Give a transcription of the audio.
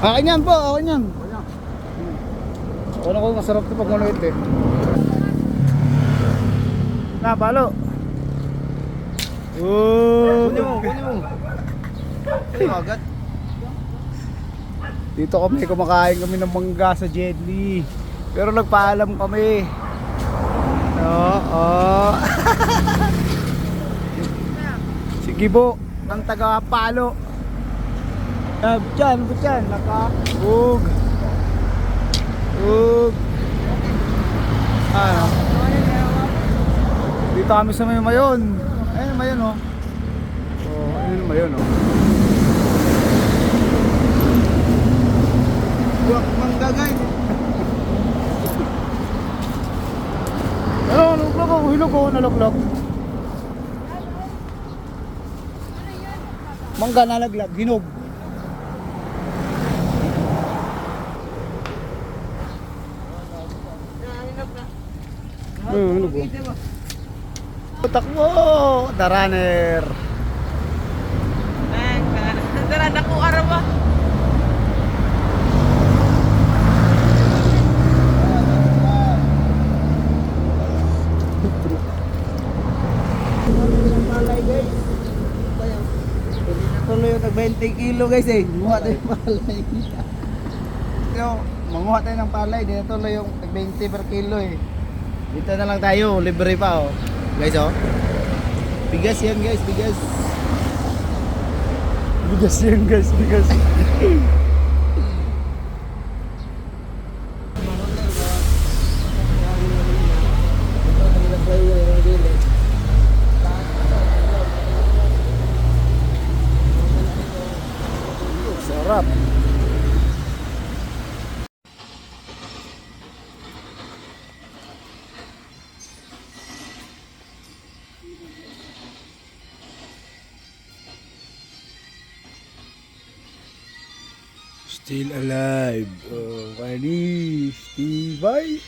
Akin yan po, akin yan. Ano ko, masarap ito pag maluit eh. Na, palo. Kunin mo. Agad. Dito kami, kumakain kami ng mangga sa Jedli. Pero nagpaalam kami. Oo. Si Gibo, ang taga Palo. Butyan, naka-ug. Ano? Dito kami sa may Mayon. Ayun, Mayon oh. Oh, ayun Mayon oh. Buwak mangga guys. Ano, naluklok ako, hilog ako, naluklok. Mangga nalaglag, hinog. Hinog oh. Takbo, the runner. Darada ko araw ba? Tuloy yung 20 kilo guys eh. Muha tayo yung palay. Manguha tayo ng palay. Dito tuloy yung 20 per kilo eh. Dito na lang tayo. Libre pa oh. Guys oh. Bigas yan guys. Bigas. Bigas yan guys, bigas. Sarap. Still alive. Oh, kanis. Tibay.